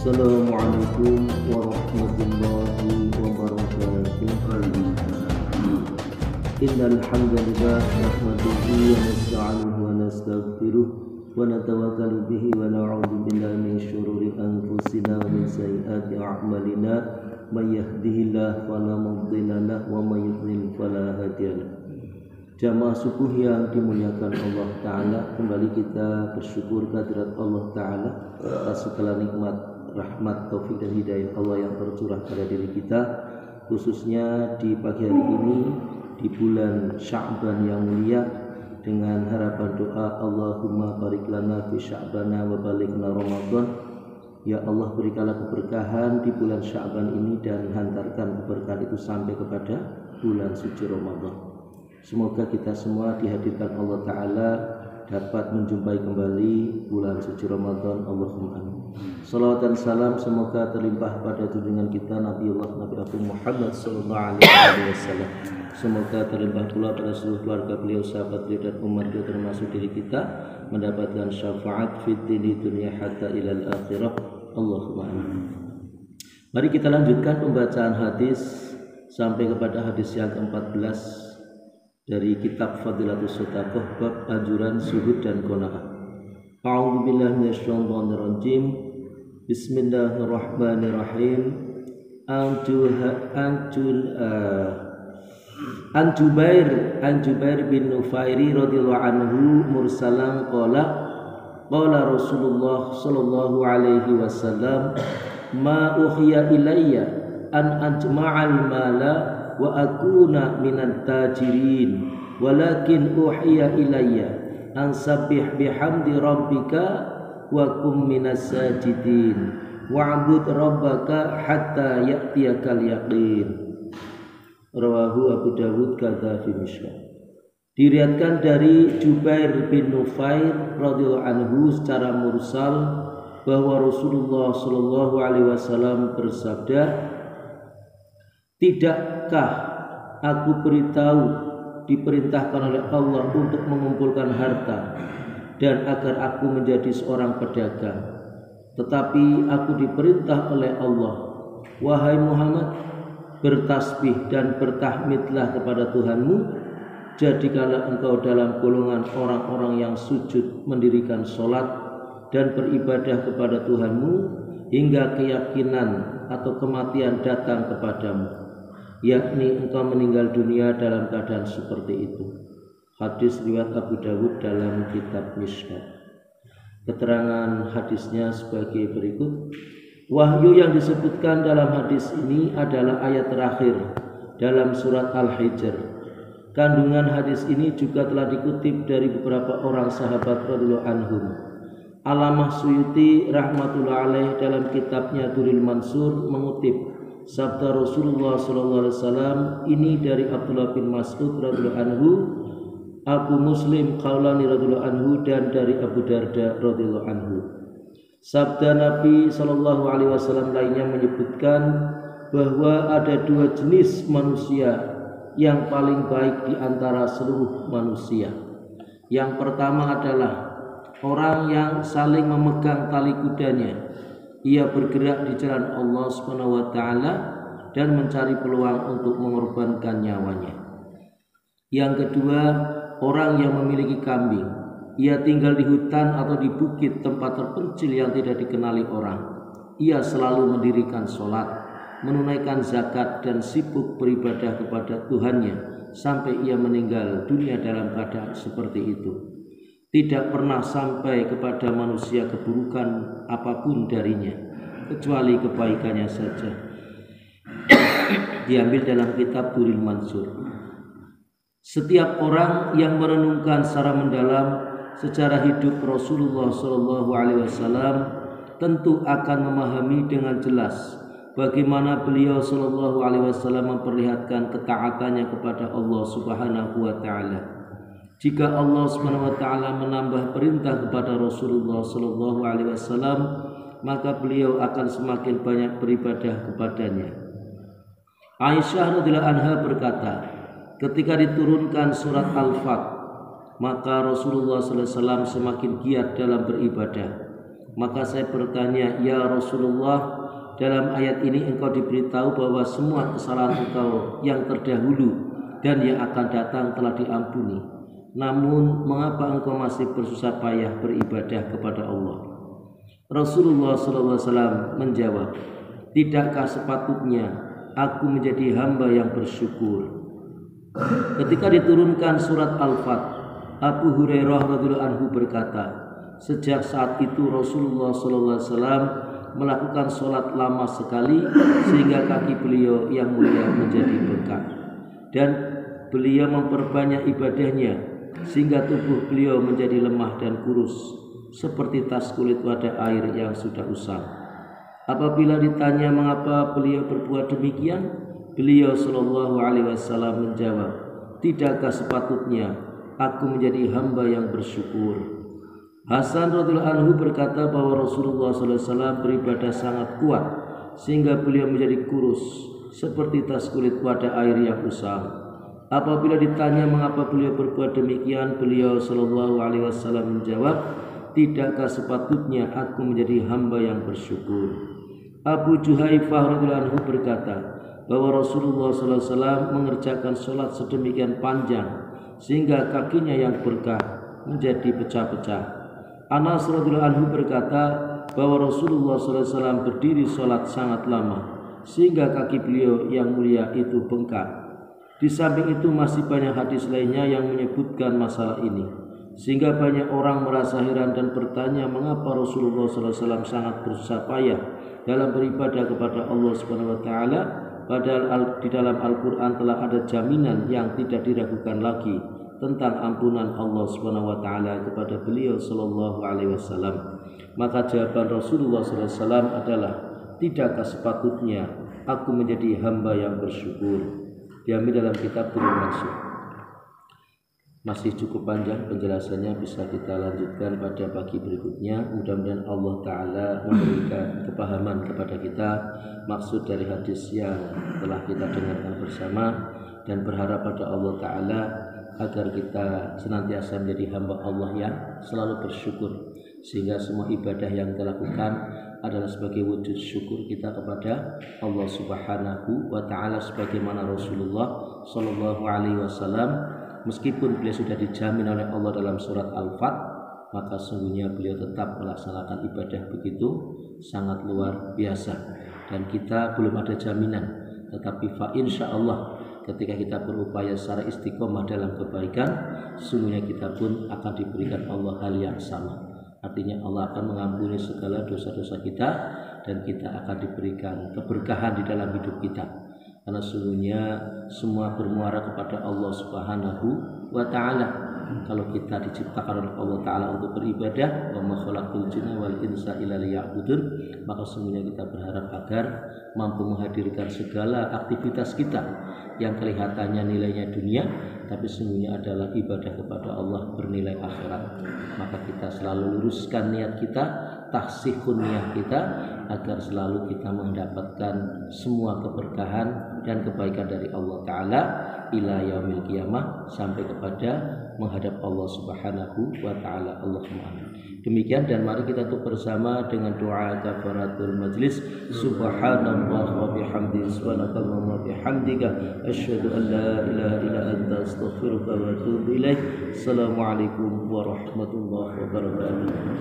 Assalamualaikum warahmatullahi wabarakatuh. Innal hamdalillah nahmaduhu wa nasta'inuhu wa nastaghfiruh wa natawakkalu bihi wa na'udzu billahi min syururi anfusina wa min sayyiati a'malina may yahdihillahu fala mudilla lahu wa may yudlil fala hadiya lahu. Jamaah subuh yang dimuliakan Allah Ta'ala, kembali kita bersyukur kehadirat Allah Ta'ala atas segala nikmat, rahmat, taufik dan hidayah Allah yang tercurah pada diri kita, khususnya di pagi hari ini di bulan Sya'ban yang mulia, dengan harapan doa Allahumma barik lana fi sya'bana wa balighna Ramadan. Ya Allah, berikanlah keberkahan di bulan Sya'ban ini dan hantarkan keberkahan itu sampai kepada bulan suci Ramadan. Semoga kita semua dihadirkan Allah Ta'ala dapat menjumpai kembali bulan suci Ramadan. Allahumma amin. Salawat dan salam semoga terlimpah pada junjungan kita Nabi Muhammad sallallahu alaihi wasallam. Semoga terlimpah pula pada seluruh keluarga beliau, sahabat beliau dan umat beliau, termasuk diri kita, mendapatkan syafaat fid dunya hatta ilal akhirah. Allahumma amin. Mari kita lanjutkan pembacaan hadis sampai kepada hadis yang ke-14 dari kitab Fadilatus Shadaqah, bab anjuran zuhud dan qanaah. A'udzu billahi minasyaitonir rajim. Bismillahirrahmanirrahim. An Jubair bin Nufairi radhiyallahu anhu mursalan qala Rasulullah sallallahu alaihi wasallam ma uhiya ilayya an ajma'al mala wa akuna minat tajirin walakin uhiya ilayya an sabbih bihamdi rabbika wa kum minas sajidin wa'bud rabbaka hatta ya'tiyakal yaqin. Rawahu Abu Dawud kadza fi Mishkah. Diriwayatkan dari Jubair bin Nufair radhiyallahu anhu secara mursal bahwa Rasulullah sallallahu alaihi wasallam bersabda, tidakkah aku diperintahkan oleh Allah untuk mengumpulkan harta dan agar aku menjadi seorang pedagang. Tetapi aku diperintah oleh Allah, wahai Muhammad, bertasbih dan bertahmidlah kepada Tuhanmu, jadikanlah engkau dalam golongan orang-orang yang sujud, mendirikan sholat dan beribadah kepada Tuhanmu hingga keyakinan atau kematian datang kepadamu, yakni engkau meninggal dunia dalam keadaan seperti itu. Hadis riwayat Abu Dawud dalam kitab Mishkah. Keterangan hadisnya sebagai berikut. Wahyu yang disebutkan dalam hadis ini adalah ayat terakhir dalam surat Al-Hijr. Kandungan hadis ini juga telah dikutip dari beberapa orang sahabat radhiyallahu anhum. Allamah Suyuti rahmatullah alaih dalam kitabnya Durrul Mansur mengutip sabda Rasulullah sallallahu alaihi wasallam ini dari Abdullah bin Mas'ud radhiyallahu anhu, Abu Muslim Qaulani radhiyallahu anhu, dan dari Abu Darda radhiyallahu anhu. Sabda Nabi sallallahu alaihi wasallam lainnya menyebutkan bahwa ada dua jenis manusia yang paling baik di antara seluruh manusia. Yang pertama adalah orang yang saling memegang tali kudanya. Ia bergerak di jalan Allah Subhanahu wa taala dan mencari peluang untuk mengorbankan nyawanya. Yang kedua, orang yang memiliki kambing. Ia tinggal di hutan atau di bukit, tempat terpencil yang tidak dikenali orang. Ia selalu mendirikan sholat, menunaikan zakat dan sibuk beribadah kepada Tuhannya sampai ia meninggal dunia dalam keadaan seperti itu. Tidak pernah sampai kepada manusia keburukan apapun darinya kecuali kebaikannya saja. Diambil dalam kitab Durrul Mansur. Setiap orang yang merenungkan secara mendalam sejarah hidup Rasulullah SAW tentu akan memahami dengan jelas bagaimana beliau SAW memperlihatkan ketaatannya kepada Allah Subhanahu wa taala. Jika Allah Subhanahu wa taala menambah perintah kepada Rasulullah SAW, maka beliau akan semakin banyak beribadah kepadanya. Aisyah radhiyallahu anha berkata, ketika diturunkan surat Al-Fat, maka Rasulullah sallallahu alaihi wasallam semakin giat dalam beribadah. Maka saya bertanya, ya Rasulullah, dalam ayat ini engkau diberitahu bahwa semua kesalahan engkau yang terdahulu dan yang akan datang telah diampuni. Namun mengapa engkau masih bersusah payah beribadah kepada Allah? Rasulullah sallallahu alaihi wasallam menjawab, tidakkah sepatutnya aku menjadi hamba yang bersyukur? Ketika diturunkan surat Al-Fat, Abu Hurairah radhiyallahu anhu berkata, sejak saat itu Rasulullah sallallahu alaihi wasallam melakukan sholat lama sekali sehingga kaki beliau yang mulia menjadi bengkak, dan beliau memperbanyak ibadahnya sehingga tubuh beliau menjadi lemah dan kurus seperti tas kulit wadah air yang sudah usang. Apabila ditanya mengapa beliau berbuat demikian, beliau sallallahu alaihi wasallam menjawab, tidakkah sepatutnya aku menjadi hamba yang bersyukur? Hasan radhiyallahu anhu berkata bahwa Rasulullah sallallahu alaihi wasallam beribadah sangat kuat sehingga beliau menjadi kurus seperti tas kulit wadah air yang usang. Apabila ditanya mengapa beliau berbuat demikian, beliau sallallahu alaihi wasallam menjawab, tidakkah sepatutnya aku menjadi hamba yang bersyukur? Abu Juhaifah radhiyallahu anhu berkata bahwa Rasulullah sallallahu alaihi wasallam mengerjakan sholat sedemikian panjang sehingga kakinya yang berkah menjadi pecah-pecah. Anas radhiyallahu anhu berkata bahwa Rasulullah sallallahu alaihi wasallam berdiri sholat sangat lama sehingga kaki beliau yang mulia itu bengkak. Di samping itu masih banyak hadis lainnya yang menyebutkan masalah ini, sehingga banyak orang merasa heran dan bertanya mengapa Rasulullah sallallahu alaihi wasallam sangat bersusah payah dalam beribadah kepada Allah Subhanahu wa taala, padahal di dalam Al-Qur'an telah ada jaminan yang tidak diragukan lagi tentang ampunan Allah Subhanahu wa taala kepada beliau sallallahu alaihi wasallam. Maka jawaban Rasulullah sallallahu alaihi wasallam adalah, tidakkah sepatutnya aku menjadi hamba yang bersyukur? Diambil dalam kitab Turul Mansur. Masih cukup panjang penjelasannya, bisa kita lanjutkan pada pagi berikutnya. Mudah-mudahan Allah Ta'ala memberikan kepahaman kepada kita maksud dari hadis yang telah kita dengarkan bersama, dan berharap pada Allah Ta'ala agar kita senantiasa menjadi hamba Allah yang selalu bersyukur, sehingga semua ibadah yang kita lakukan adalah sebagai wujud syukur kita kepada Allah Subhanahu wa taala, sebagaimana Rasulullah sallallahu alaihi wasallam meskipun beliau sudah dijamin oleh Allah dalam surat Al-Fat, maka sungguhnya beliau tetap melaksanakan ibadah begitu sangat luar biasa. Dan kita belum ada jaminan, tetapi fa insyaallah ketika kita berupaya secara istiqomah dalam kebaikan, sesungguhnya kita pun akan diberikan Allah hal yang sama. Artinya Allah akan mengampuni segala dosa-dosa kita, dan kita akan diberikan keberkahan di dalam hidup kita. Karena sesungguhnya semua bermuara kepada Allah Subhanahu wa taala. Kalau kita diciptakan oleh Allah Ta'ala untuk beribadah, wa ma khalaqul jinna wal insa illa liya'budun, maka sesungguhnya kita berharap agar mampu menghadirkan segala aktivitas kita yang kelihatannya nilainya dunia, tapi sesungguhnya adalah ibadah kepada Allah bernilai akhirat. Maka kita selalu luruskan niat kita, tahsihun niat kita, agar selalu kita mendapatkan semua keberkahan dan kebaikan dari Allah Ta'ala ila yaumil qiyamah, sampai kepada menghadap Allah Subhanahu wa taala. Allahumma amin. Demikian, dan mari kita tutup bersama dengan doa kafaratul majlis. Subhanallah wa bihamdihi, subhanakallahumma wa bihamdika, asyhadu an la ilaha illa anta, astaghfiruka wa atubu ilaik. Assalamualaikum warahmatullahi wabarakatuh.